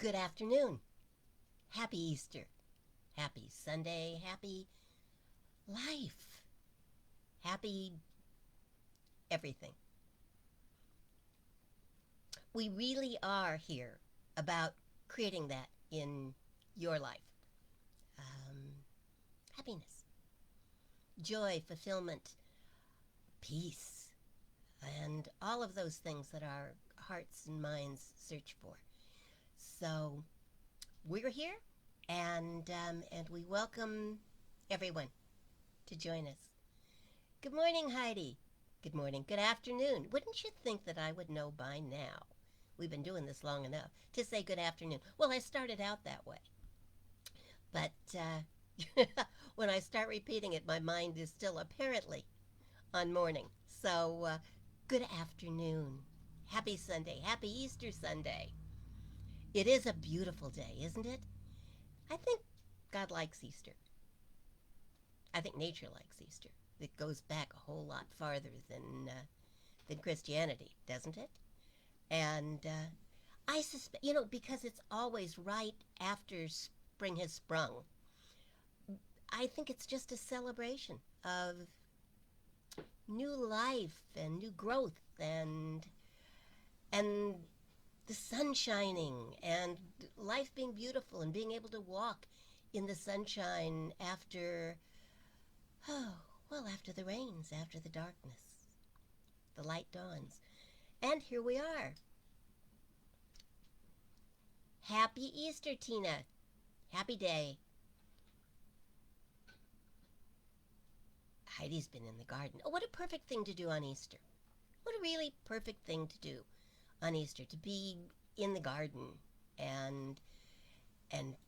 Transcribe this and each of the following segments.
Good afternoon. Happy Easter. Happy Sunday. Happy life. Happy everything. We really are here about creating that in your life. Happiness, joy, fulfillment, peace, and all of those things that our hearts and minds search for. So we're here, and we welcome everyone to join us. Good morning, Heidi. Good morning. Good afternoon. Wouldn't you think that I would know by now? We've been doing this long enough to say good afternoon. Well, I started out that way. But when I start repeating it, my mind is still apparently on morning. So, good afternoon. Happy Sunday. Happy Easter Sunday. It is a beautiful day, isn't it? I think God likes Easter. I think nature likes Easter. It goes back a whole lot farther than Christianity, doesn't it? And I suspect, because it's always right after spring has sprung. I think it's just a celebration of new life and new growth and the sun shining and life being beautiful and being able to walk in the sunshine after, oh, well, after the rains, after the darkness. The light dawns. And here we are. Happy Easter, Tina. Happy day. Heidi's been in the garden. Oh, what a perfect thing to do on Easter. What a really perfect thing to do on Easter, to be in the garden and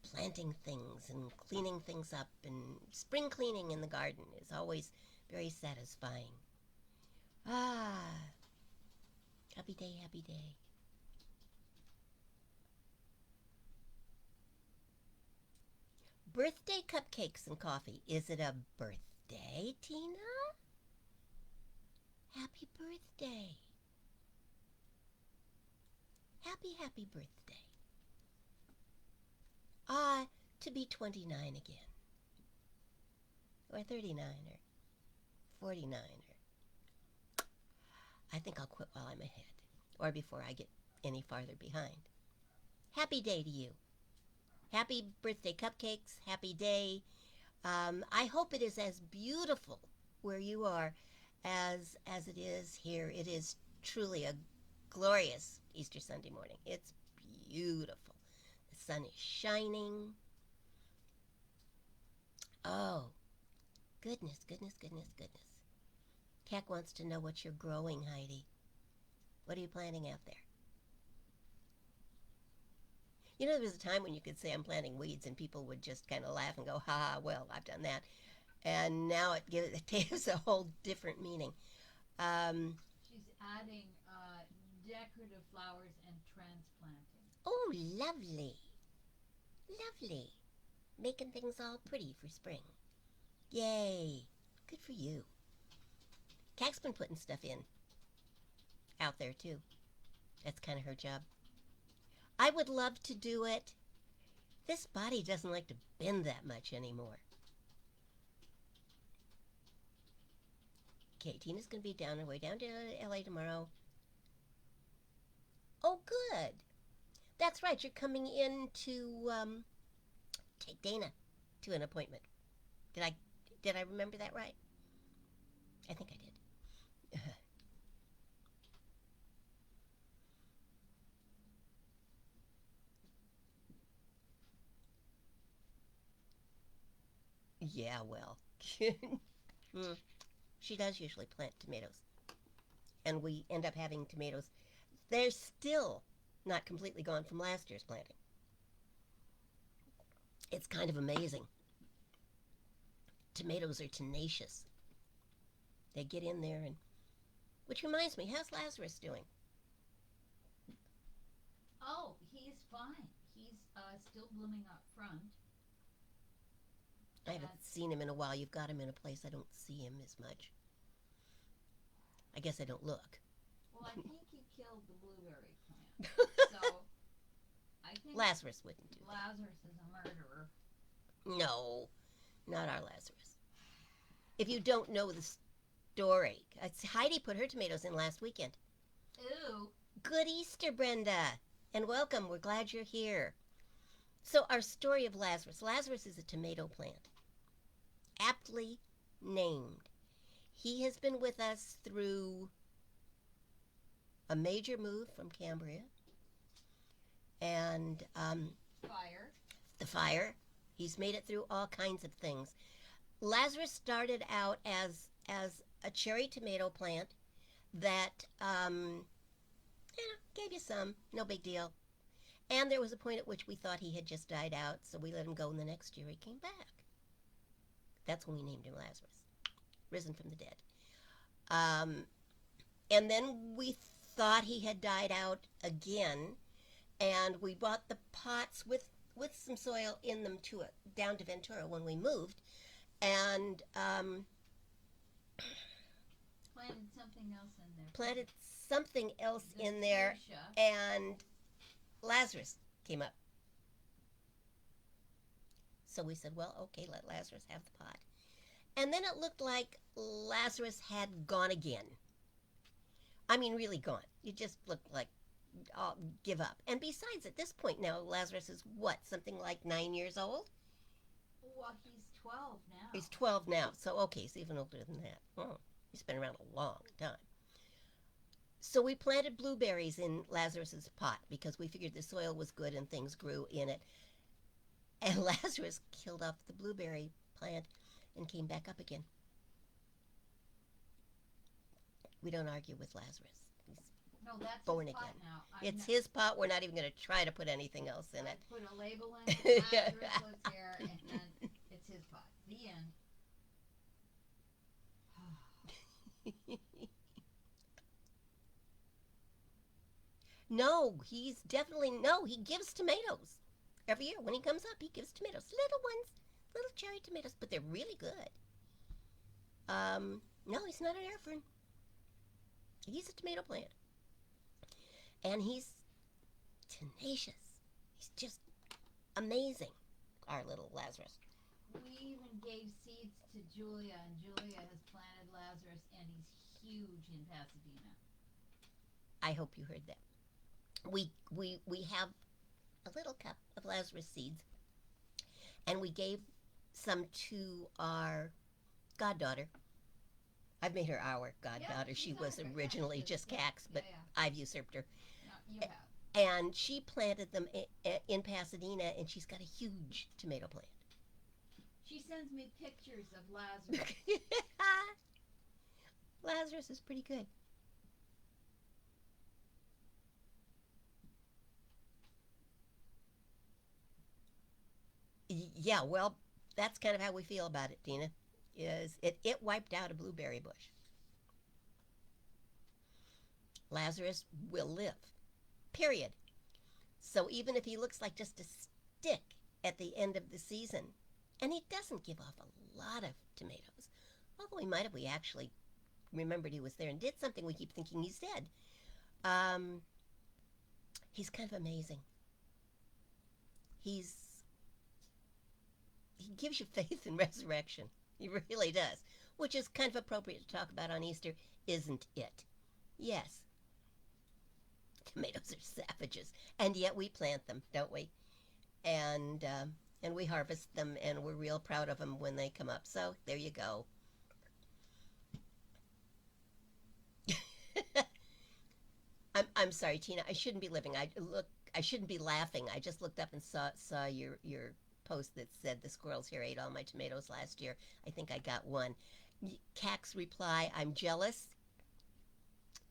planting things and cleaning things up, and spring cleaning in the garden is always very satisfying. Ah, happy day, happy day. Birthday cupcakes and coffee. Is it a birthday, Tina? Happy birthday. Happy, happy birthday. Ah, to be 29 again. Or 39 or 49 or... I think I'll quit while I'm ahead. Or before I get any farther behind. Happy day to you. Happy birthday cupcakes. Happy day. I hope it is as beautiful where you are as it is here. It is truly a glorious Easter Sunday morning. It's beautiful. The sun is shining. Oh, goodness, goodness, goodness, goodness. Keck wants to know what you're growing, Heidi. What are you planting out there? You know, there was a time when you could say I'm planting weeds and people would just kind of laugh and go, ha, well, I've done that. And now it gives a whole different meaning. She's adding decorative flowers and transplanting. Oh, lovely. Lovely. Making things all pretty for spring. Yay. Good for you. Keck's been putting stuff in out there, too. That's kind of her job. I would love to do it. This body doesn't like to bend that much anymore. Okay, Tina's going to be down her way down to LA tomorrow. Oh, good. That's right. You're coming in to take Dana to an appointment. Did I remember that right? I think I did. Yeah, well. She does usually plant tomatoes. And we end up having tomatoes. They're still not completely gone from last year's planting. It's kind of amazing. Tomatoes are tenacious. They get in there and... Which reminds me, how's Lazarus doing? Oh, he's fine. He's still blooming up front. I haven't seen him in a while. You've got him in a place I don't see him as much. I guess I don't look. Well, I think he killed the blueberry plant. So I think Lazarus wouldn't do that. Lazarus is a murderer. No, not our Lazarus. If you don't know the story, Heidi put her tomatoes in last weekend. Ooh. Good Easter, Brenda, and welcome. We're glad you're here. So our story of Lazarus. Lazarus is a tomato plant, aptly named. He has been with us through a major move from Cambria and Fire. the fire. He's made it through all kinds of things. Lazarus started out as a cherry tomato plant that gave you some, no big deal. And there was a point at which we thought he had just died out, so we let him go, and the next year he came back. That's when we named him Lazarus, risen from the dead. And then we thought he had died out again, and we bought the pots with some soil in them down to Ventura when we moved, and planted something else in there. Planted something else The in there, fuchsia. and Lazarus came up. So we said, well, okay, let Lazarus have the pot. And then it looked like Lazarus had gone again. I mean, really gone. It just looked like, give up. And besides, at this point now, Lazarus is what, something like 9 years old? Well, he's 12 now. He's 12 now, so okay, he's even older than that. Oh, he's been around a long time. So we planted blueberries in Lazarus's pot because we figured the soil was good and things grew in it. And Lazarus killed off the blueberry plant and came back up again. We don't argue with Lazarus. He's No, that's born his pot again. now. It's his pot. We're not even going to try to put anything else in it. Put a label in it. Lazarus lives here, and then it's his pot. The end. No, he gives tomatoes. Every year when he comes up, he gives tomatoes. Little ones, little cherry tomatoes, but they're really good. No, he's not an airfern. He's a tomato plant. And he's tenacious. He's just amazing, our little Lazarus. We even gave seeds to Julia, and Julia has planted Lazarus, and he's huge in Pasadena. I hope you heard that. We have a little cup of Lazarus seeds, and we gave some to our goddaughter. I've made her our goddaughter. Yeah, She was originally just Cax, but yeah. I've usurped her. No, you have. And she planted them in Pasadena, and she's got a huge tomato plant. She sends me pictures of Lazarus. Lazarus is pretty good. Yeah, well, that's kind of how we feel about it, Tina. Is it wiped out a blueberry bush. Lazarus will live. Period. So even if he looks like just a stick at the end of the season, and he doesn't give off a lot of tomatoes, although he might if we actually remembered he was there and did something, we keep thinking he's dead. He's kind of amazing. He gives you faith in resurrection. He really does. Which is kind of appropriate to talk about on Easter, isn't it? Yes. Tomatoes are savages. And yet we plant them, don't we? And we harvest them, and we're real proud of them when they come up. So there you go. I'm sorry, Tina. I shouldn't be living. I shouldn't be laughing. I just looked up and saw your post that said the squirrels here ate all my tomatoes last year. I think I got one. Cac's reply, I'm jealous,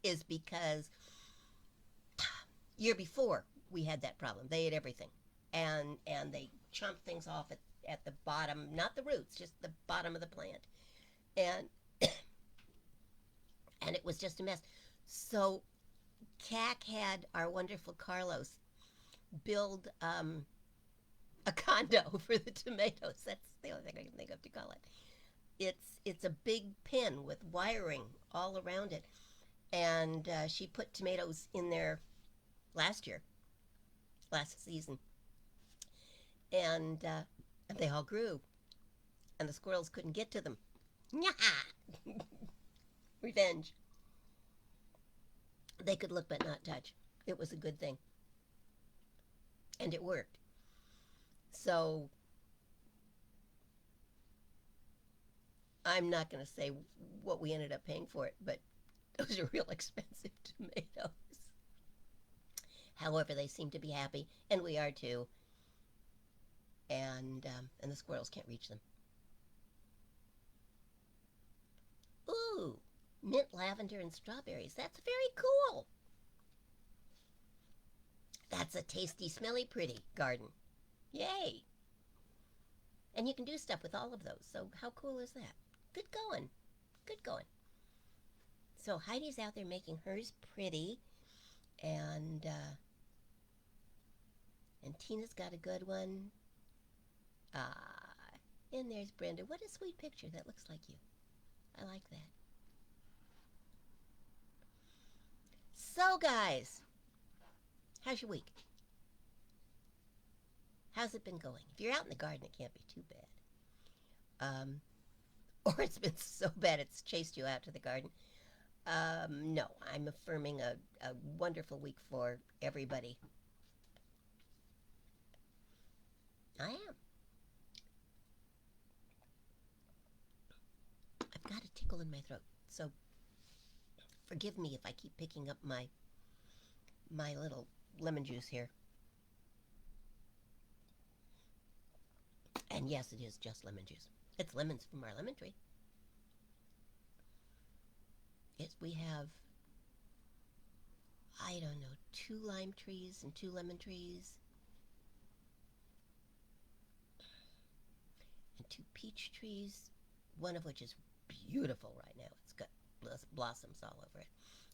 is because year before we had that problem. They ate everything, and they chomped things off at the bottom, not the roots, just the bottom of the plant, and and it was just a mess. So Cac had our wonderful Carlos build a condo for the tomatoes. That's the only thing I can think of to call it. It's a big pen with wiring all around it, and she put tomatoes in there last season, And they all grew, and the squirrels couldn't get to them. Revenge. They could look but not touch. It was a good thing, and it worked. So I'm not going to say what we ended up paying for it, but those are real expensive tomatoes. However, they seem to be happy, and we are too. And the squirrels can't reach them. Ooh, mint, lavender, and strawberries. That's very cool. That's a tasty, smelly, pretty garden. Yay! And you can do stuff with all of those. So how cool is that? Good going. Good going. So Heidi's out there making hers pretty, and Tina's got a good one. And there's Brenda. What a sweet picture. That looks like you. I like that. So, guys, how's your week? How's it been going? If you're out in the garden, it can't be too bad. Or it's been so bad it's chased you out to the garden. No, I'm affirming a wonderful week for everybody. I am. I've got a tickle in my throat, so forgive me if I keep picking up my little lemon juice here. And yes, it is just lemon juice. It's lemons from our lemon tree. We have, I don't know, 2 lime trees and 2 lemon trees. And 2 peach trees, one of which is beautiful right now. It's got blossoms all over it.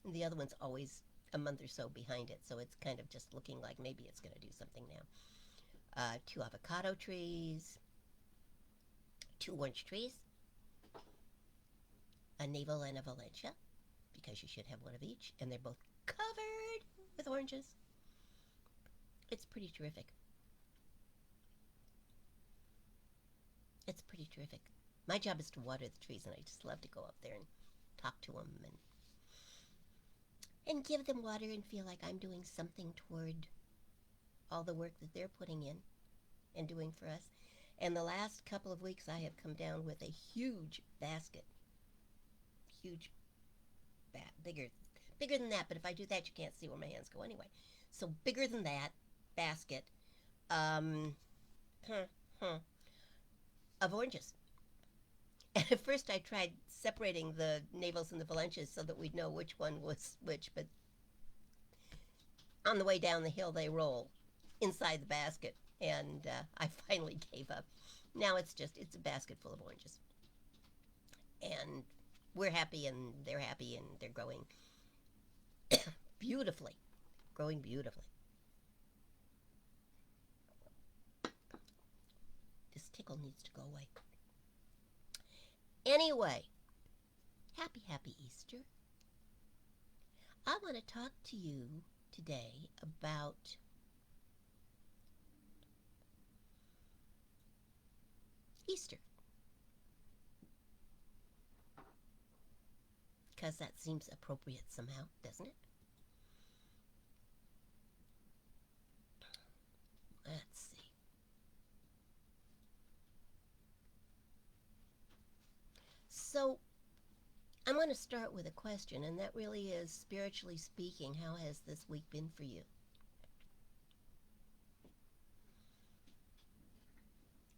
And the other one's always a month or so behind it, so it's kind of just looking like maybe it's going to do something now. 2 avocado trees, 2 orange trees, a navel and a valencia, because you should have one of each, and they're both covered with oranges. It's pretty terrific. It's pretty terrific. My job is to water the trees, and I just love to go up there and talk to them and give them water and feel like I'm doing something toward all the work that they're putting in and doing for us. And the last couple of weeks, I have come down with a huge basket. Huge, bigger than that, but if I do that, you can't see where my hands go anyway. So bigger than that basket of oranges. And at first I tried separating the navels and the valencias so that we'd know which one was which, but on the way down the hill they roll inside the basket, and I finally gave up. Now it's a basket full of oranges. And we're happy, and they're happy, and they're growing beautifully. Growing beautifully. This tickle needs to go away. Anyway, happy Easter. I want to talk to you today about Easter. Because that seems appropriate somehow, doesn't it? Let's see. So, I'm going to start with a question, and that really is, spiritually speaking, how has this week been for you?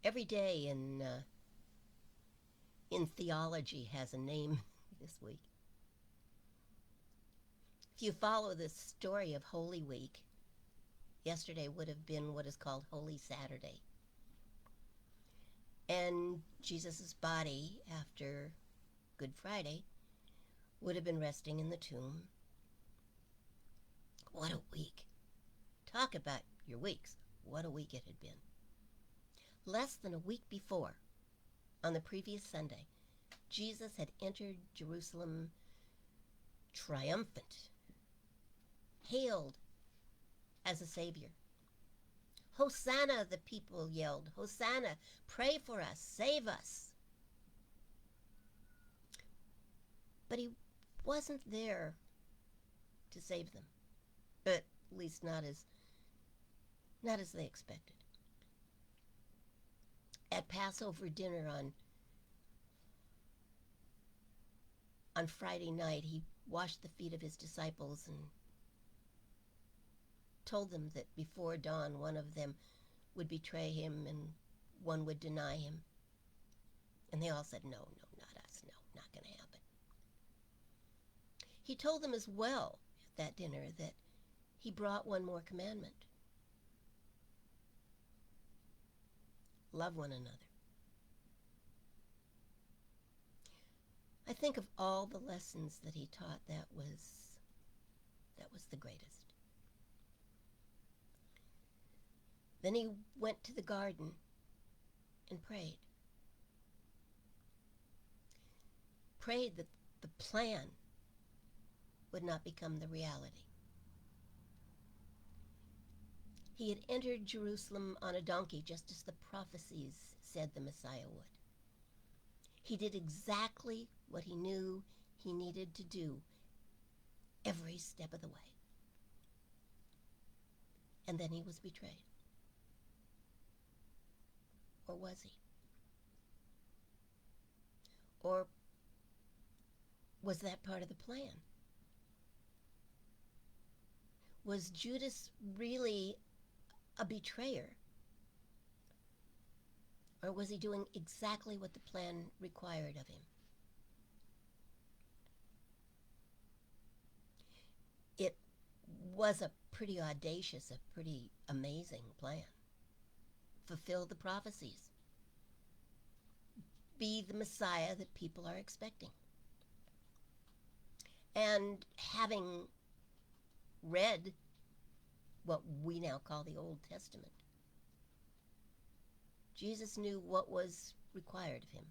Every day in theology has a name this week. If you follow this story of Holy Week, yesterday would have been what is called Holy Saturday. And Jesus' body, after Good Friday, would have been resting in the tomb. What a week. Talk about your weeks. What a week it had been. Less than a week before, on the previous Sunday, Jesus had entered Jerusalem triumphant, hailed as a savior. Hosanna, the people yelled. Hosanna, pray for us, save us. But he wasn't there to save them. At least not as they expected. At Passover dinner on Friday night, he washed the feet of his disciples and told them that before dawn one of them would betray him and one would deny him. And they all said, no, not us, no, not going to happen. He told them as well at that dinner that he brought one more commandment. Love one another. I think of all the lessons that he taught, that was the greatest. Then he went to the garden and prayed. Prayed that the plan would not become the reality. He had entered Jerusalem on a donkey, just as the prophecies said the Messiah would. He did exactly what he knew he needed to do every step of the way. And then he was betrayed. Or was he? Or was that part of the plan? Was Judas really a betrayer? Or was he doing exactly what the plan required of him? It was a pretty audacious, a pretty amazing plan. Fulfill the prophecies. Be the Messiah that people are expecting. And having read what we now call the Old Testament, Jesus knew what was required of him.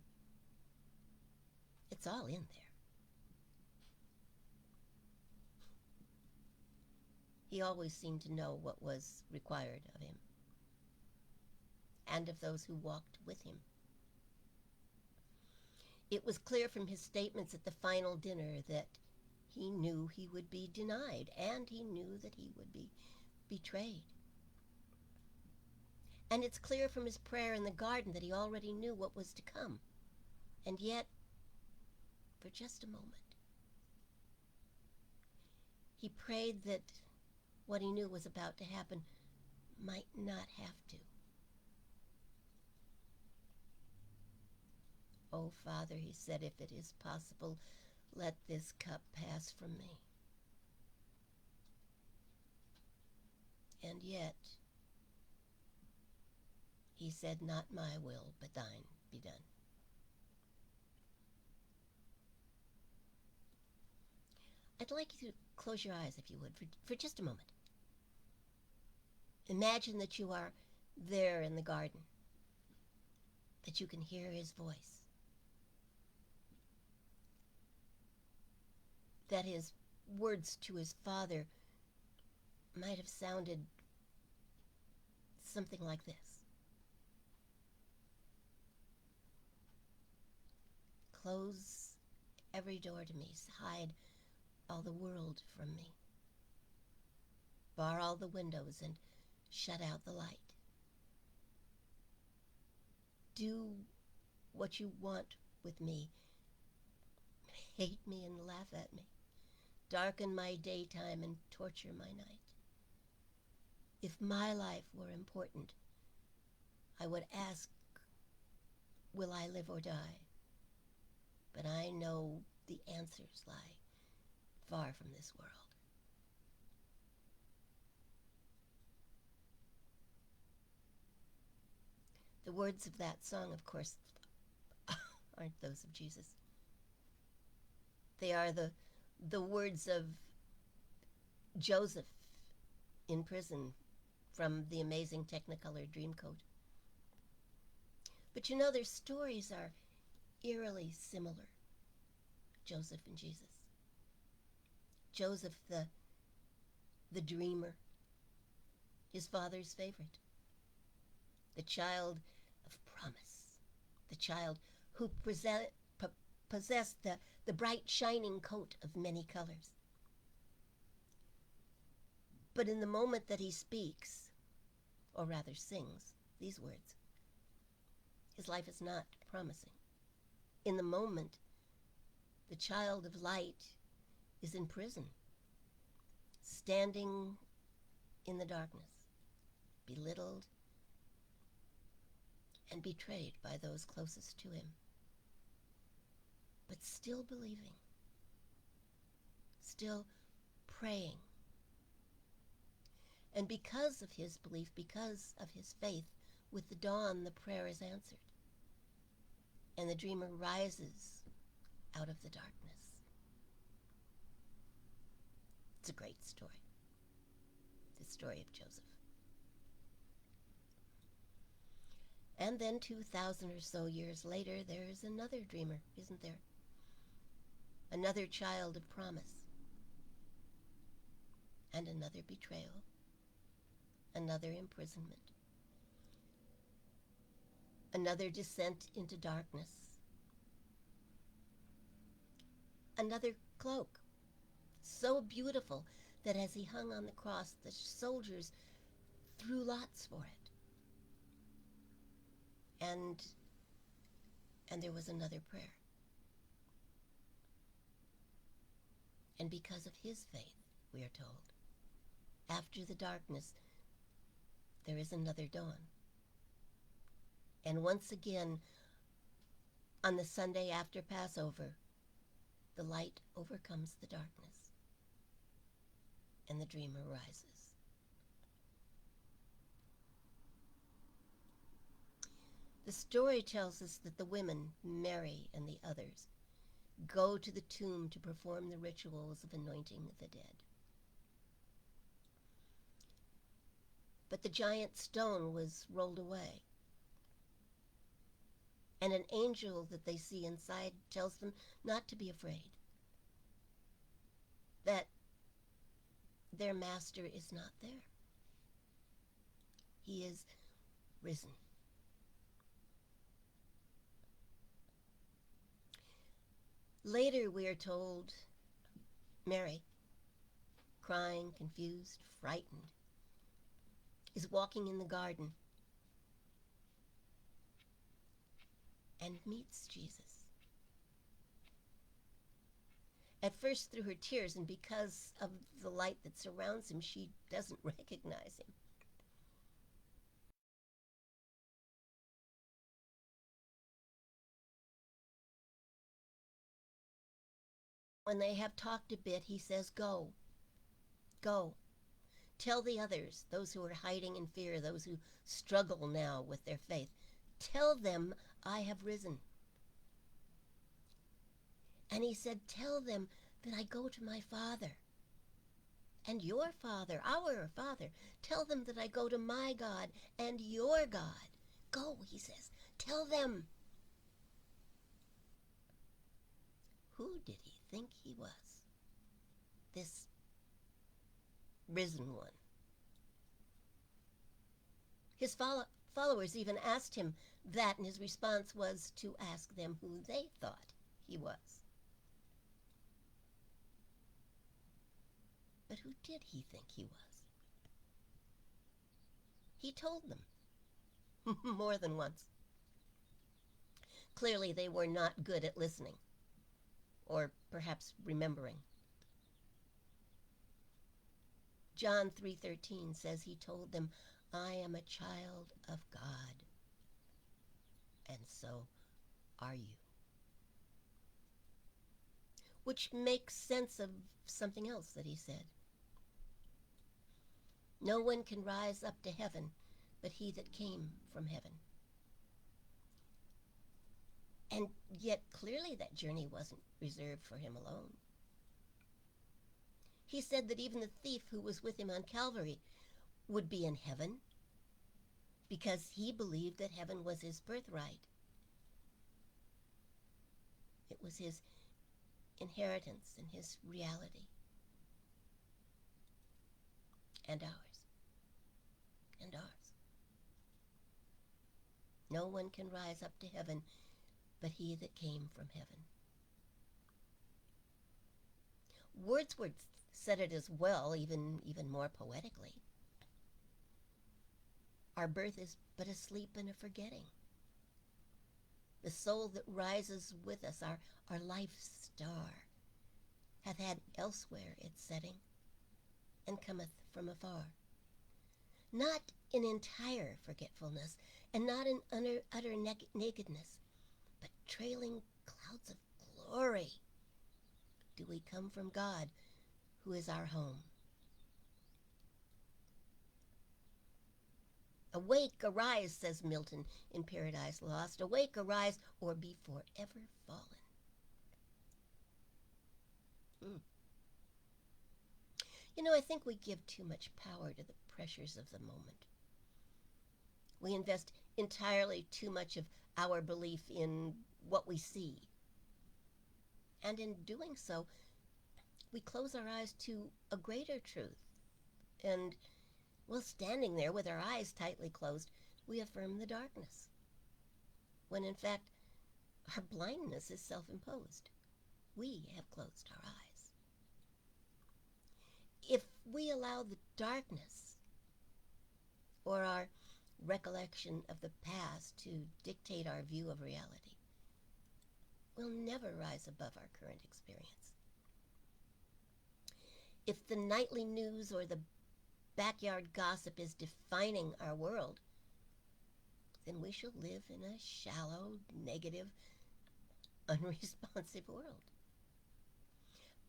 It's all in there. He always seemed to know what was required of him and of those who walked with him. It was clear from his statements at the final dinner that he knew he would be denied, and he knew that he would be betrayed. And it's clear from his prayer in the garden that he already knew what was to come. And yet, for just a moment, he prayed that what he knew was about to happen might not have to. Oh, Father, he said, if it is possible, let this cup pass from me. And yet, he said, not my will, but thine be done. I'd like you to close your eyes, if you would, for just a moment. Imagine that you are there in the garden, that you can hear his voice, that his words to his Father might have sounded something like this. Close every door to me, hide all the world from me. Bar all the windows and shut out the light. Do what you want with me. Hate me and laugh at me. Darken my daytime and torture my night. If my life were important, I would ask, will I live or die? But I know the answers lie far from this world. The words of that song, of course, aren't those of Jesus. They are the words of Joseph in prison from the amazing Technicolor Dreamcoat. But you know, their stories are eerily similar, Joseph and Jesus. Joseph, the dreamer, his father's favorite. the child of promise, the child who possessed the bright shining coat of many colors. But in the moment that he speaks, or rather sings, these words, his life is not promising. In the moment, the child of light is in prison, standing in the darkness, belittled and betrayed by those closest to him, but still believing, still praying. And because of his belief, because of his faith, with the dawn the prayer is answered, and the dreamer rises out of the darkness. It's a great story, the story of Joseph. And then 2,000 or so years later, there is another dreamer, isn't there? Another child of promise. And another betrayal. Another imprisonment. Another descent into darkness. Another cloak, so beautiful that as he hung on the cross, the soldiers threw lots for it. And there was another prayer. And because of his faith, we are told, after the darkness, there is another dawn. And once again, on the Sunday after Passover, the light overcomes the darkness, and the dreamer rises. The story tells us that the women, Mary and the others, go to the tomb to perform the rituals of anointing the dead. But the giant stone was rolled away, and an angel that they see inside tells them not to be afraid, that their master is not there. He is risen. Later we are told Mary, crying, confused, frightened, is walking in the garden and meets Jesus. At first through her tears, and because of the light that surrounds him, she doesn't recognize him. When they have talked a bit, he says, "Go, go. Tell the others, those who are hiding in fear, those who struggle now with their faith. Tell them I have risen." And he said, "Tell them that I go to my Father and your Father, our Father. Tell them that I go to my God and your God. Go," he says. "Tell them." Who did he think he was? This risen one. His followers even asked him that, and his response was to ask them who they thought he was. But who did he think he was? He told them more than once. Clearly they were not good at listening, or perhaps remembering. John 3:13 says he told them, "I am a child of God, and so are you." Which makes sense of something else that he said. No one can rise up to heaven but he that came from heaven. And yet clearly that journey wasn't reserved for him alone. He said that even the thief who was with him on Calvary would be in heaven because he believed that heaven was his birthright. It was his inheritance and his reality. And ours. And ours. No one can rise up to heaven but he that came from heaven. Wordsworth said it as well, even more poetically. Our birth is but a sleep and a forgetting. The soul that rises with us, our life's star, hath had elsewhere its setting, and cometh from afar. Not in entire forgetfulness, and not in utter nakedness, but trailing clouds of glory do we come from God, who is our home. Awake, arise, says Milton in Paradise Lost. Awake, arise, or be forever fallen. I think we give too much power to the pressures of the moment. We invest entirely too much of our belief in what we see. And in doing so, we close our eyes to a greater truth. And while standing there with our eyes tightly closed, we affirm the darkness, when in fact our blindness is self-imposed. We have closed our eyes. If we allow the darkness or our recollection of the past to dictate our view of reality, we'll never rise above our current experience. If the nightly news or the backyard gossip is defining our world, then we shall live in a shallow, negative, unresponsive world.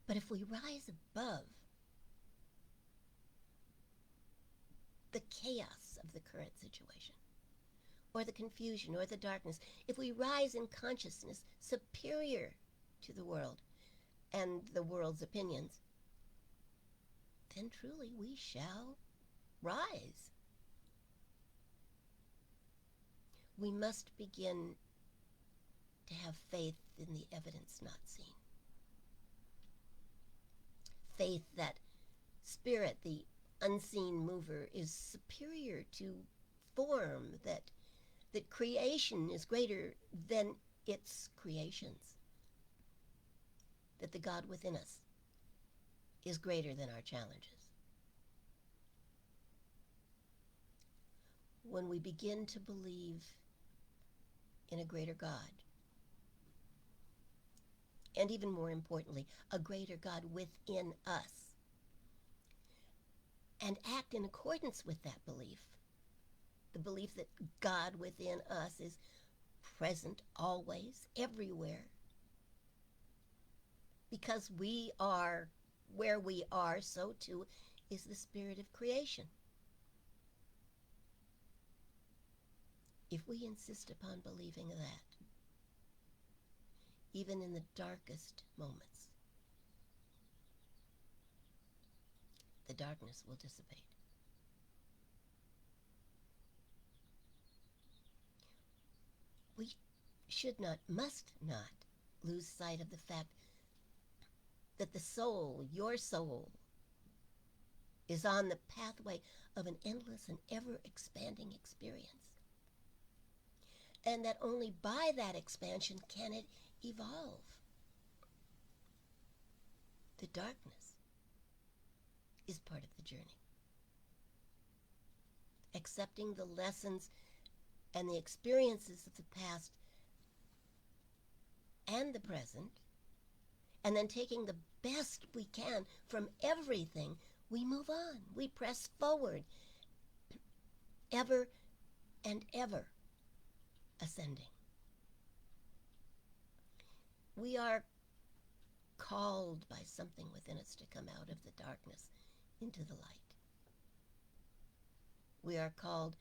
But if we rise above the chaos of the current situation, or the confusion, or the darkness, if we rise in consciousness superior to the world and the world's opinions, then truly we shall rise. We must begin to have faith in the evidence not seen. Faith that spirit, the unseen mover, is superior to form, that creation is greater than its creations, that the God within us is greater than our challenges. When we begin to believe in a greater God, and even more importantly, a greater God within us, and act in accordance with that belief, the belief that God within us is present always, everywhere, because we are where we are, so too is the spirit of creation. If we insist upon believing that, even in the darkest moments, the darkness will dissipate. We should not, must not, lose sight of the fact that the soul, your soul, is on the pathway of an endless and ever-expanding experience. And that only by that expansion can it evolve. The darkness is part of the journey. Accepting the lessons and the experiences of the past and the present, and then taking the best we can from everything, we move on. We press forward, ever and ever ascending. We are called by something within us to come out of the darkness into the light. We are called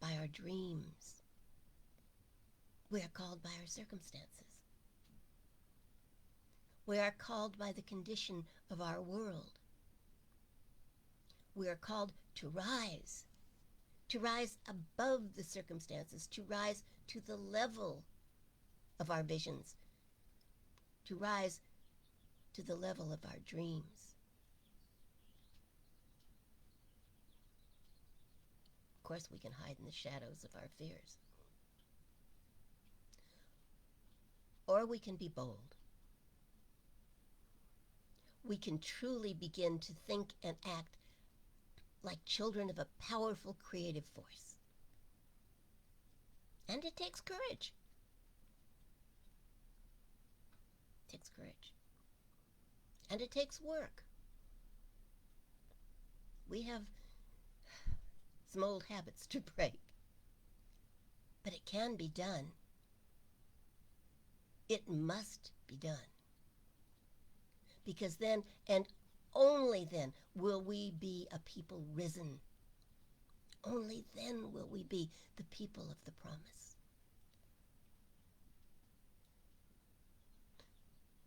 by our dreams. We are called by our circumstances. We are called by the condition of our world. We are called to rise above the circumstances, to rise to the level of our visions, to rise to the level of our dreams. Of course, we can hide in the shadows of our fears. or we can be bold. We can truly begin to think and act like children of a powerful creative force. And it takes courage. It takes courage. And it takes work. We have some old habits to break. But it can be done. It must be done. Because then, and only then, will we be a people risen. Only then will we be the people of the promise.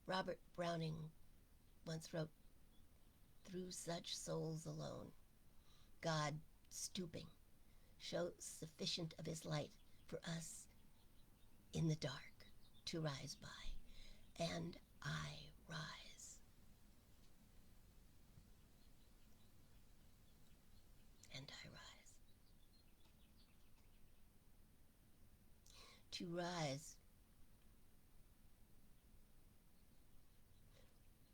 Robert Browning once wrote, "Through such souls alone, God, stooping, shows sufficient of his light for us in the dark to rise by, and I rise. And I rise." To rise,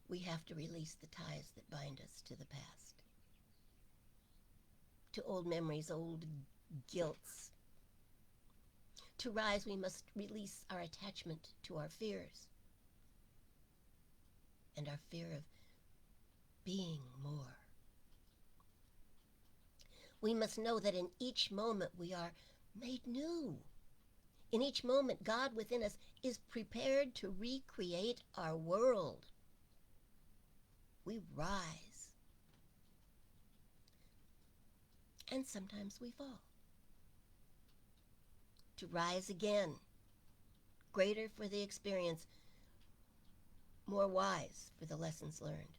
we have to release the ties that bind us to the past, to old memories, old guilts. To rise, we must release our attachment to our fears and our fear of being more. We must know that in each moment we are made new. In each moment, God within us is prepared to recreate our world. We rise. And sometimes we fall. To rise again, greater for the experience, more wise for the lessons learned.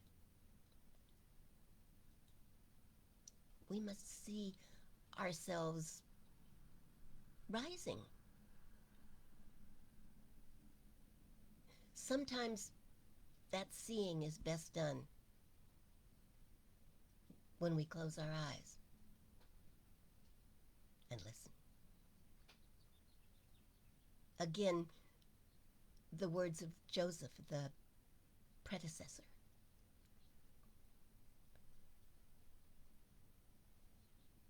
We must see ourselves rising. Sometimes that seeing is best done when we close our eyes and listen. Again, the words of Joseph, the predecessor.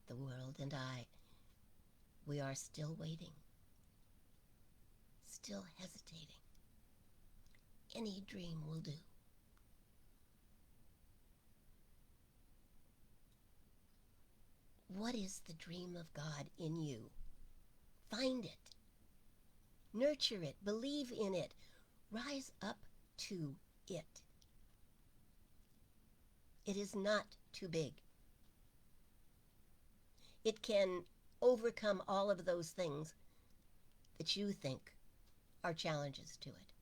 The world and I, we are still waiting, still hesitating. Any dream will do. What is the dream of God in you? Find it. Nurture it. Believe in it. Rise up to it. It is not too big. It can overcome all of those things that you think are challenges to it.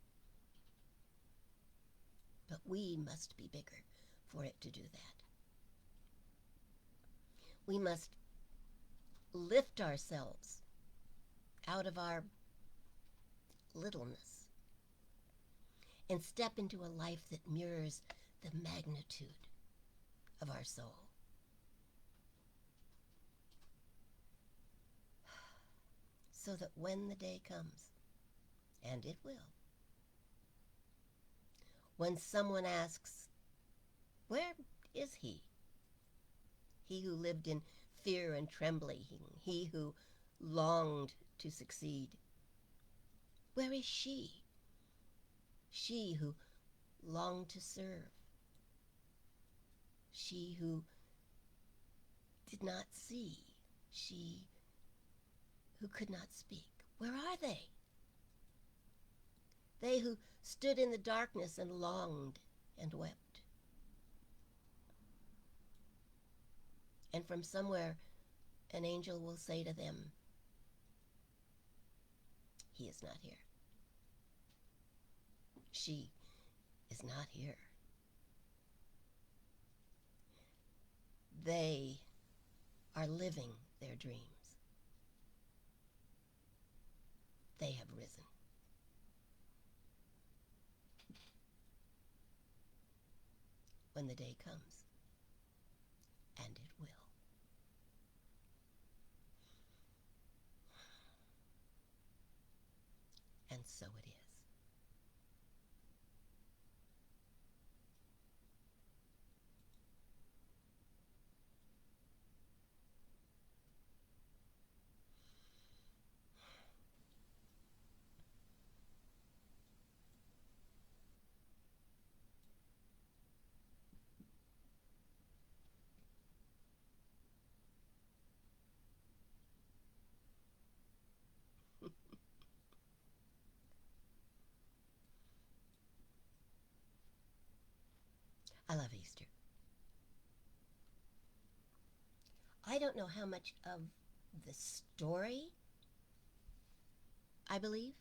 But we must be bigger for it to do that. We must lift ourselves out of our littleness and step into a life that mirrors the magnitude of our soul. So that when the day comes, and it will, when someone asks, "Where is he? He who lived in fear and trembling, he who longed to succeed. Where is she? She who longed to serve. She who did not see. She who could not speak. Where are they? They who stood in the darkness and longed and wept. And from somewhere, an angel will say to them, he is not here. She is not here. They are living their dreams. They have risen. When the day comes, and it will. And so it is. I love Easter. I don't know how much of the story I believe.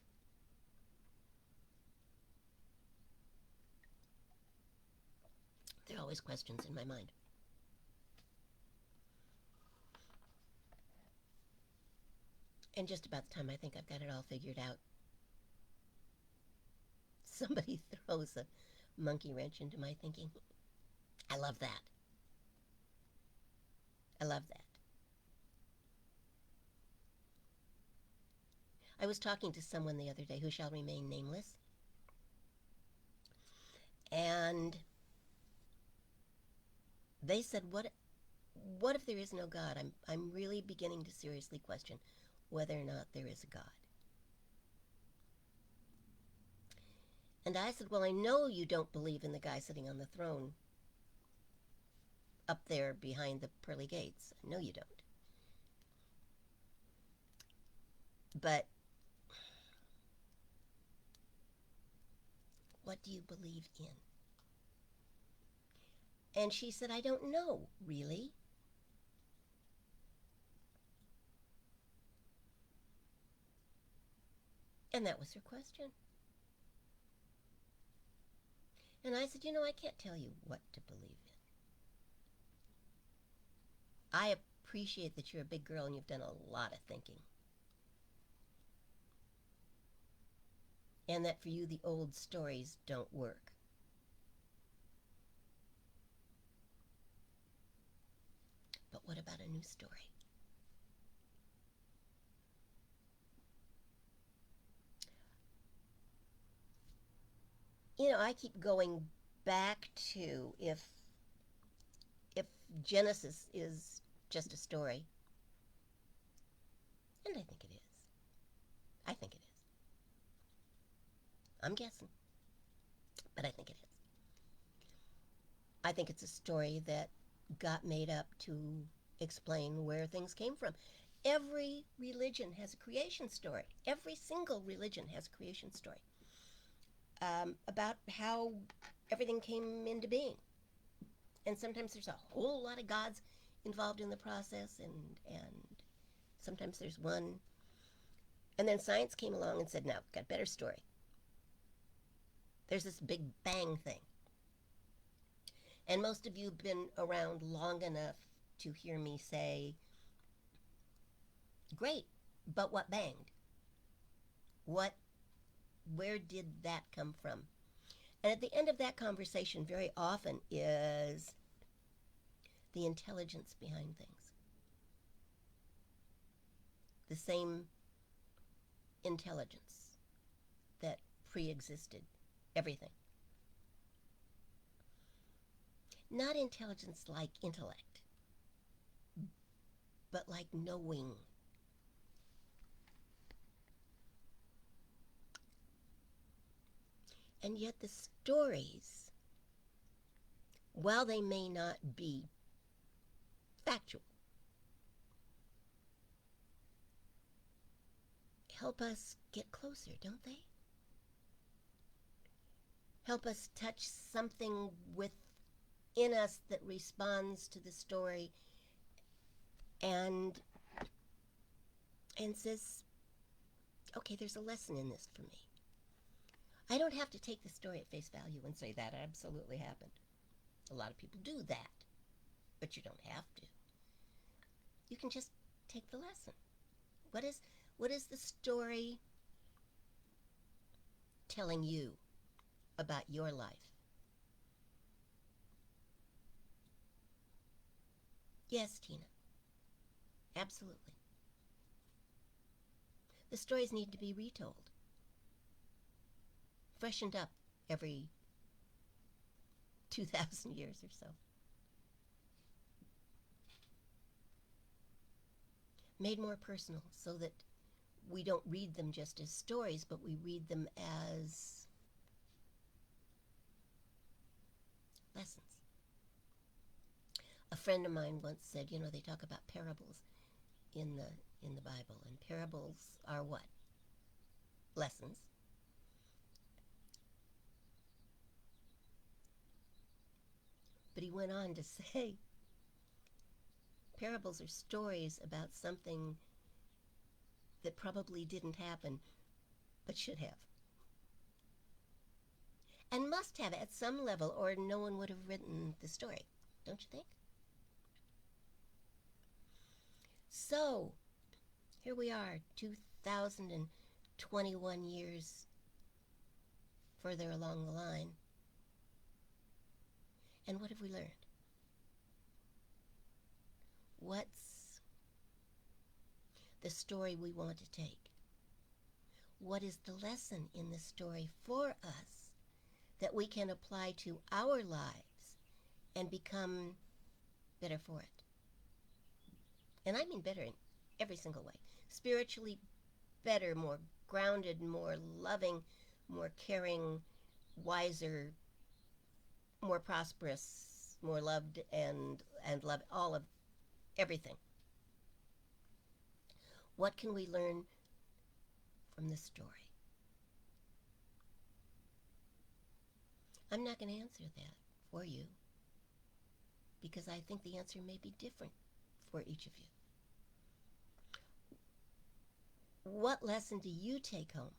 There are always questions in my mind. And just about the time I think I've got it all figured out, somebody throws a monkey wrench into my thinking. I love that. I love that. I was talking to someone the other day who shall remain nameless, and they said, what if there is no God? I'm really beginning to seriously question whether or not there is a God. And I said, well, I know you don't believe in the guy sitting on the throne up there behind the pearly gates. I know you don't. But what do you believe in? And she said, I don't know, really. And that was her question. And I said, I can't tell you what to believe in. I appreciate that you're a big girl and you've done a lot of thinking. And that for you, the old stories don't work. But what about a new story? I keep going back to if Genesis is just a story, and I think it is. I think it is. I'm guessing, but I think it is. I think it's a story that got made up to explain where things came from. Every religion has a creation story. Every single religion has a creation story about how everything came into being. And sometimes there's a whole lot of gods involved in the process, and sometimes there's one. And then science came along and said, no, got a better story. There's this big bang thing. And most of you have been around long enough to hear me say, great, but what banged? Where did that come from? And at the end of that conversation very often is the intelligence behind things. The same intelligence that pre-existed everything. Not intelligence like intellect, but like knowing. And yet the stories, while they may not be factual, help us get closer, don't they? Help us touch something within us that responds to the story and says, okay, there's a lesson in this for me. I don't have to take the story at face value and say that absolutely happened. A lot of people do that, but you don't have to. You can just take the lesson. What is the story telling you about your life? Yes, Tina. Absolutely. The stories need to be retold, freshened up every 2,000 years or so. Made more personal so that we don't read them just as stories, but we read them as lessons. A friend of mine once said, they talk about parables in the Bible, and parables are what? Lessons. But he went on to say parables are stories about something that probably didn't happen but should have. And must have at some level, or no one would have written the story, don't you think? So, here we are, 2021 years further along the line. And what have we learned? What's the story we want to take? What is the lesson in the story for us that we can apply to our lives and become better for it? And I mean better in every single way. Spiritually better, more grounded, more loving, more caring, wiser, more prosperous, more loved, and love all of everything. What can we learn from this story? I'm not going to answer that for you because I think the answer may be different for each of you. What lesson do you take home?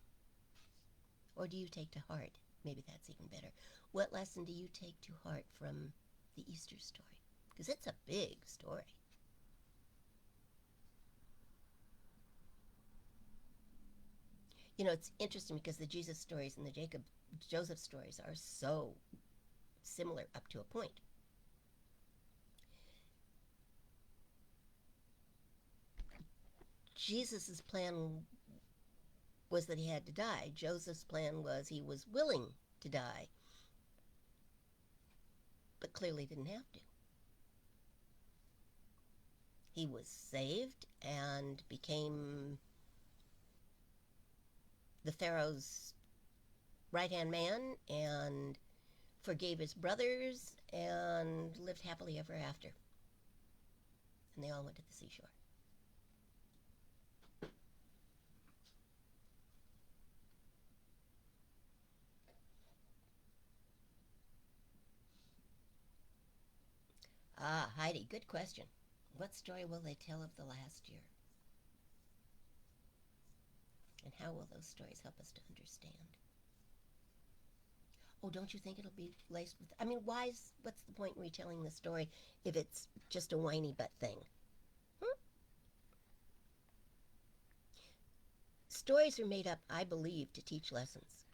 Or do you take to heart? Maybe that's even better. What lesson do you take to heart from the Easter story? Because it's a big story. You know, it's interesting because the Jesus stories and the Joseph stories are so similar up to a point. Jesus' plan was that he had to die. Joseph's plan was he was willing to die, but clearly didn't have to. He was saved and became the Pharaoh's right-hand man and forgave his brothers and lived happily ever after. And they all went to the seashore. Ah, Heidi, good question. What story will they tell of the last year? And how will those stories help us to understand? Oh, don't you think it'll be laced with... I mean, what's the point in retelling the story if it's just a whiny butt thing? Stories are made up, I believe, to teach lessons.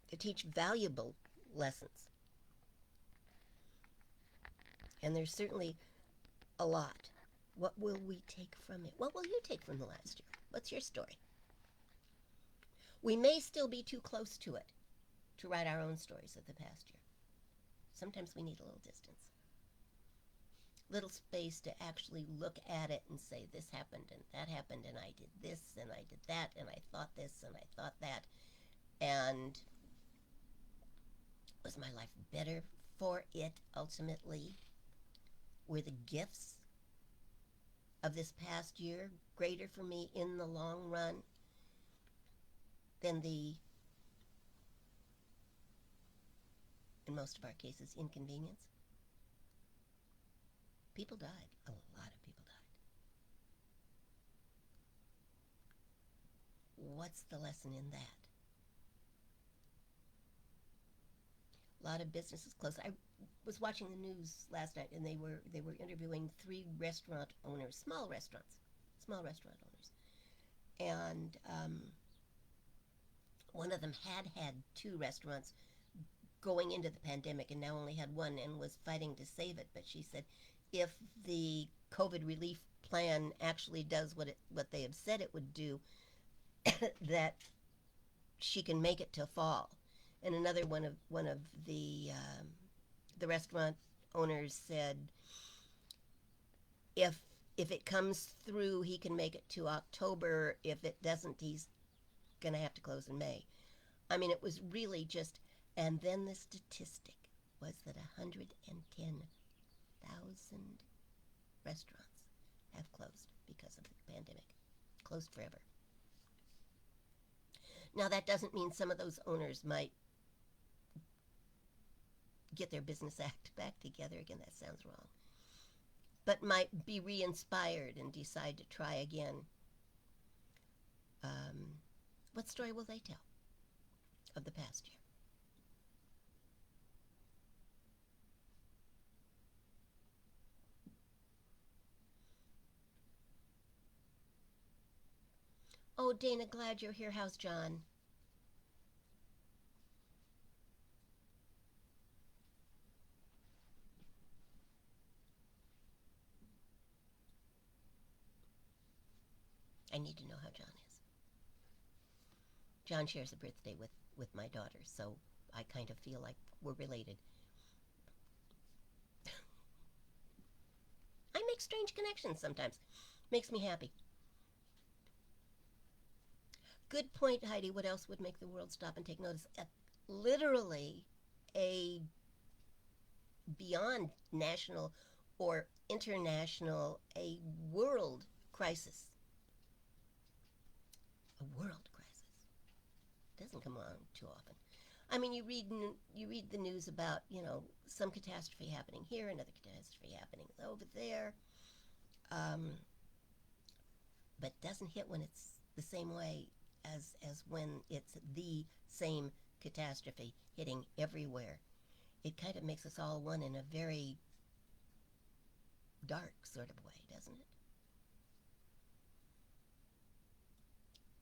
To teach valuable lessons. And there's certainly a lot. What will we take from it? What will you take from the last year? What's your story? We may still be too close to it to write our own stories of the past year. Sometimes we need a little distance. Little space to actually look at it and say, this happened and that happened and I did this and I did that and I thought this and I thought that. And was my life better for it ultimately? Were the gifts of this past year greater for me in the long run than the, in most of our cases, inconvenience? People died. A lot of people died. What's the lesson in that? A lot of businesses closed. I was watching the news last night, and they were interviewing 3 restaurant owners, small restaurant owners, and one of them had 2 restaurants going into the pandemic, and now only had 1, and was fighting to save it. But she said, if the COVID relief plan actually does what they have said it would do, that she can make it till fall. And another one of the restaurant owners said, if it comes through, he can make it to October. If it doesn't, he's going to have to close in May. I mean, it was really just... And then the statistic was that 110,000 restaurants have closed because of the pandemic. Closed forever. Now, that doesn't mean some of those owners might get their business act back together again. That sounds wrong. But might be re inspired and decide to try again. Um, what story will they tell of the past year? Oh, Dana, glad you're here. How's John? I need to know how John is. John shares a birthday with my daughter, so I kind of feel like we're related. I make strange connections sometimes. Makes me happy. Good point, Heidi. What else would make the world stop and take notice? Literally a beyond national or international, a world crisis. A world crisis. Doesn't come along too often. I mean, you read the news about some catastrophe happening here, another catastrophe happening over there, um, but doesn't hit when it's the same way as when it's the same catastrophe hitting everywhere. It kind of makes us all one in a very dark sort of way, doesn't it?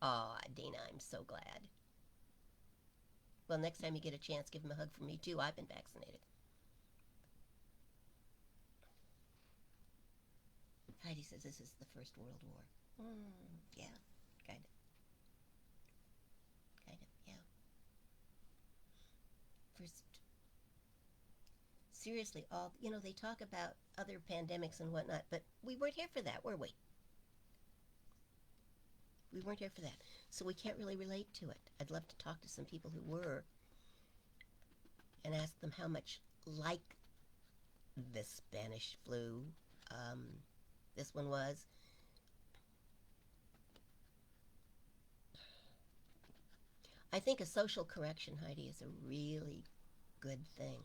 Aw, Dana, I'm so glad. Well, next time you get a chance, give him a hug from me too. I've been vaccinated. Heidi says this is the First World War. Yeah, kind of. Kind of, yeah. First, seriously, they talk about other pandemics and whatnot, but we weren't here for that, were we? We weren't here for that. So we can't really relate to it. I'd love to talk to some people who were and ask them how much like the Spanish flu this one was. I think a social correction, Heidi, is a really good thing.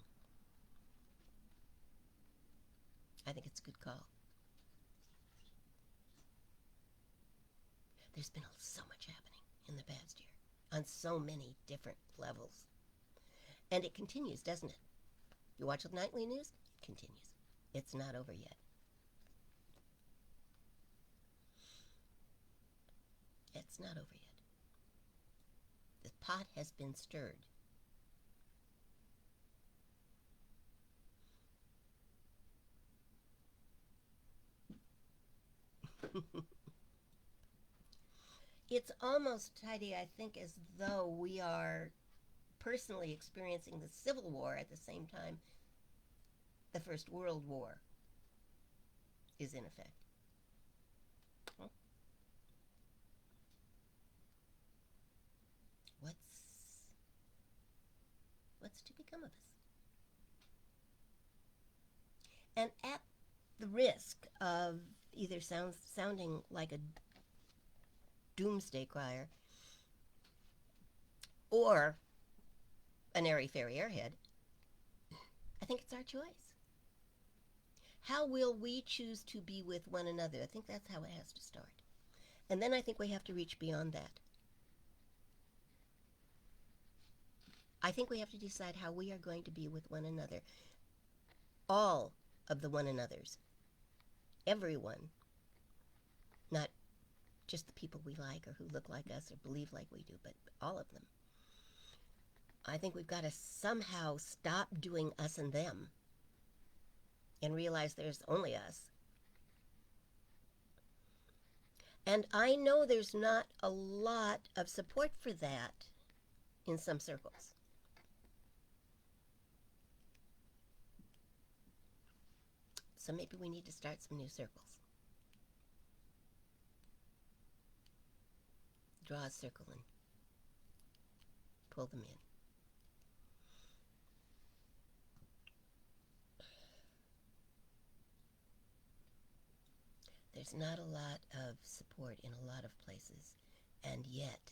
I think it's a good call. There's been so much happening in the past year on so many different levels. And it continues, doesn't it? You watch the nightly news, it continues. It's not over yet. It's not over yet. The pot has been stirred. It's almost, Heidi, I think, as though we are personally experiencing the Civil War at the same time the First World War is in effect. Well, what's what's to become of us? And at the risk of either sounding like a doomsday crier or an airy fairy airhead, I think it's our choice. How will we choose to be with one another? I think that's how it has to start. And then I think we have to reach beyond that. I think we have to decide how we are going to be with one another. All of the one another's. Everyone. Not just the people we like or who look like us or believe like we do, but all of them. I think we've got to somehow stop doing us and them and realize there's only us. And I know there's not a lot of support for that in some circles. So maybe we need to start some new circles. Draw a circle and pull them in. There's not a lot of support in a lot of places, and yet,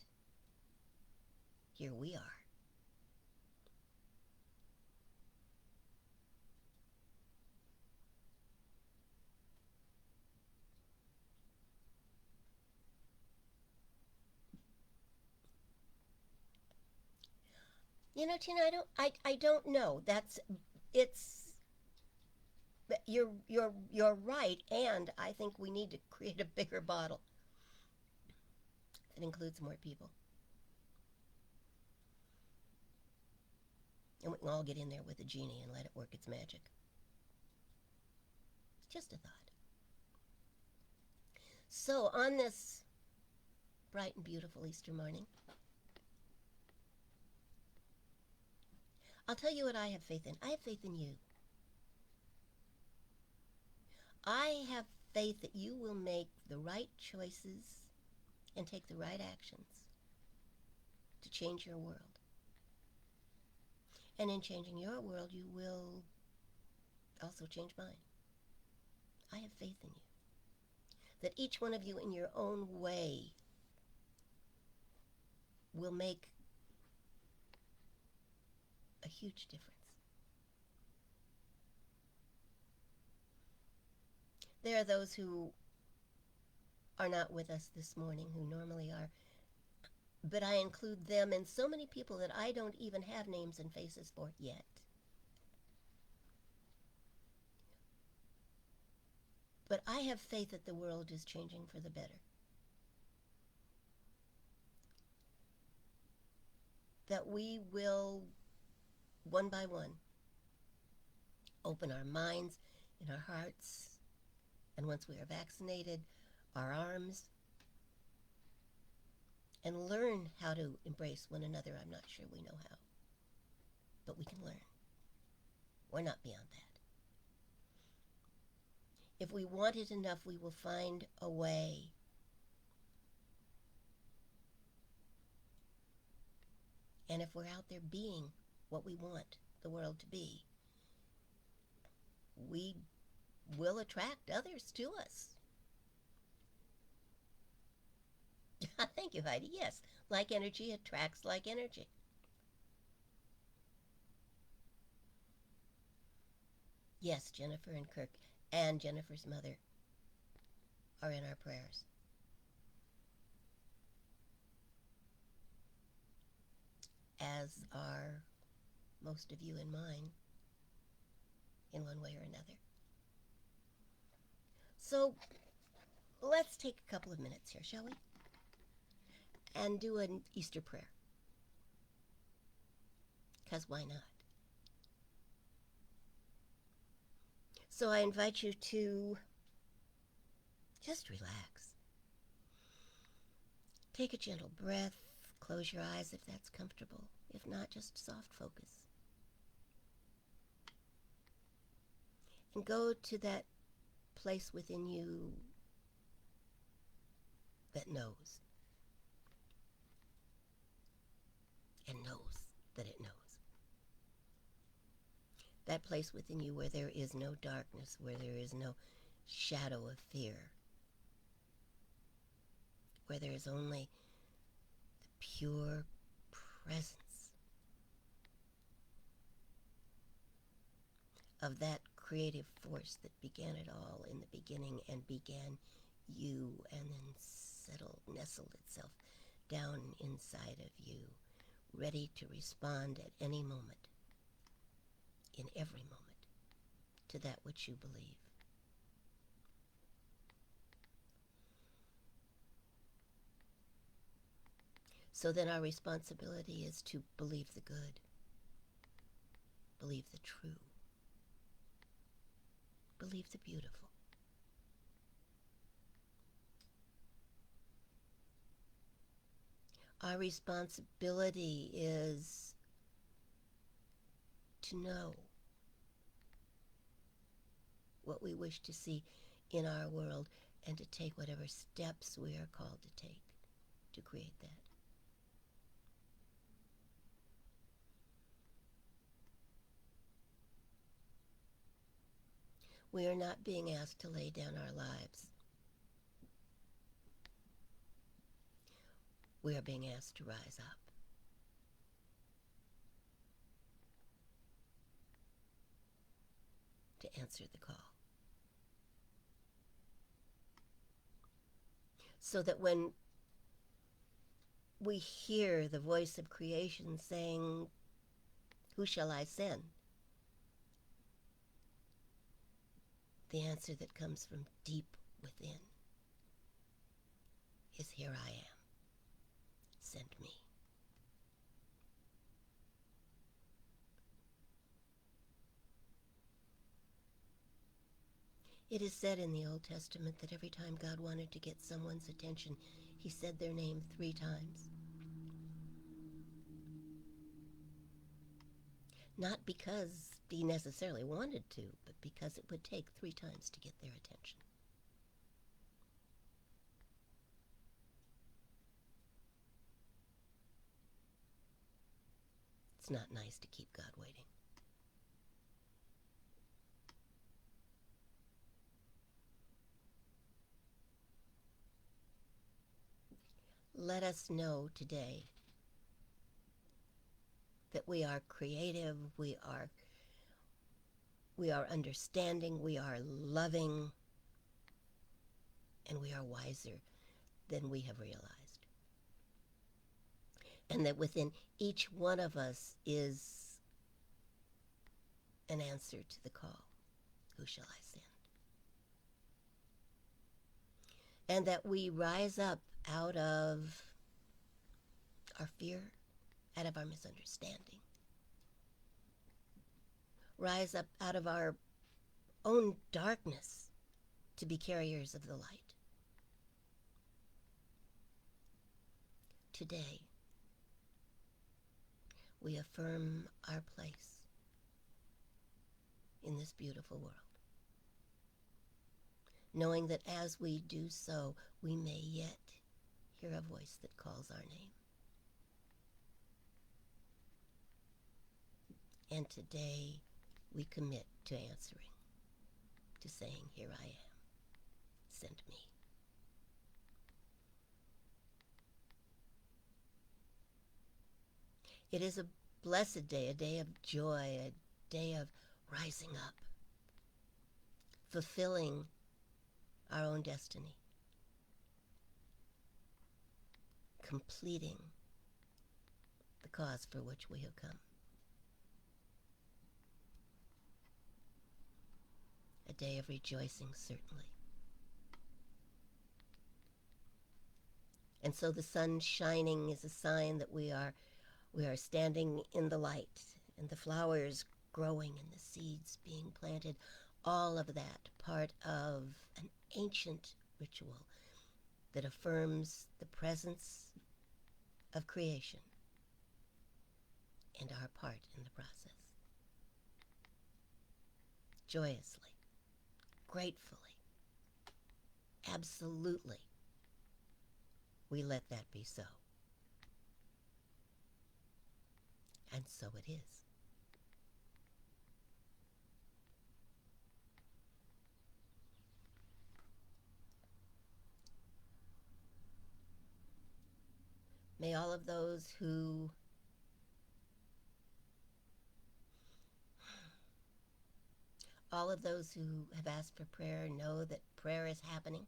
here we are. You know, Tina, I don't know. It's you're right, and I think we need to create a bigger bottle that includes more people, and we can all get in there with a genie and let it work its magic. It's just a thought. So on this bright and beautiful Easter morning, I'll tell you what I have faith in. I have faith in you. I have faith that you will make the right choices and take the right actions to change your world. And in changing your world, you will also change mine. I have faith in you. That each one of you in your own way will make a huge difference. There are those who are not with us this morning who normally are, but I include them in so many people that I don't even have names and faces for yet. But I have faith that the world is changing for the better. That we will, one by one, open our minds and our hearts, and once we are vaccinated, our arms, and learn how to embrace one another. I'm not sure we know how, but we can learn. We're not beyond that. If we want it enough, we will find a way. And if we're out there being what we want the world to be, we will attract others to us. Thank you, Heidi. Yes, like energy attracts like energy. Yes, Jennifer and Kirk and Jennifer's mother are in our prayers. As are most of you in mine, in one way or another. So let's take a couple of minutes here, shall we? And do an Easter prayer. Because why not? So I invite you to just relax. Take a gentle breath. Close your eyes if that's comfortable. If not, just soft focus. And go to that place within you that knows. And knows that it knows. That place within you where there is no darkness, where there is no shadow of fear, where there is only the pure presence of that creative force that began it all in the beginning and began you and then nestled itself down inside of you, ready to respond at any moment, in every moment, to that which you believe. So then our responsibility is to believe the good, believe the true, believe the beautiful. Our responsibility is to know what we wish to see in our world and to take whatever steps we are called to take to create that. We are not being asked to lay down our lives. We are being asked to rise up. To answer the call. So that when we hear the voice of creation saying, Who shall I send? The answer that comes from deep within is, here I am. Send me. It is said in the Old Testament that every time God wanted to get someone's attention, he said their name 3 times. Not because he necessarily wanted to, but because it would take 3 times to get their attention. It's not nice to keep God waiting. Let us know today that we are creative, we are understanding, we are loving, and we are wiser than we have realized. And that within each one of us is an answer to the call, who shall I send? And that we rise up out of our fear, out of our misunderstanding. Rise up out of our own darkness to be carriers of the light. Today, we affirm our place in this beautiful world, knowing that as we do so, we may yet hear a voice that calls our name. And today, we commit to answering, to saying, here I am, send me. It is a blessed day, a day of joy, a day of rising up, fulfilling our own destiny, completing the cause for which we have come. A day of rejoicing, certainly. And so the sun shining is a sign that we are standing in the light, and the flowers growing and the seeds being planted, all of that part of an ancient ritual that affirms the presence of creation and our part in the process. Joyously, gratefully, absolutely, we let that be so. And so it is. May all of those who have asked for prayer know that prayer is happening.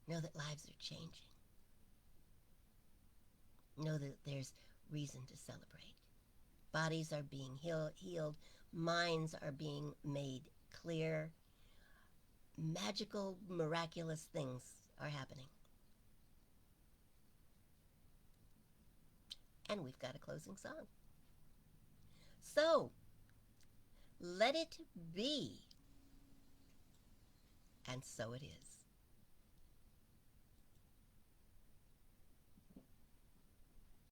Know that lives are changing. Know that there's reason to celebrate. Bodies are being healed. Minds are being made clear. Magical, miraculous things are happening. And we've got a closing song. So, let it be. And so it is.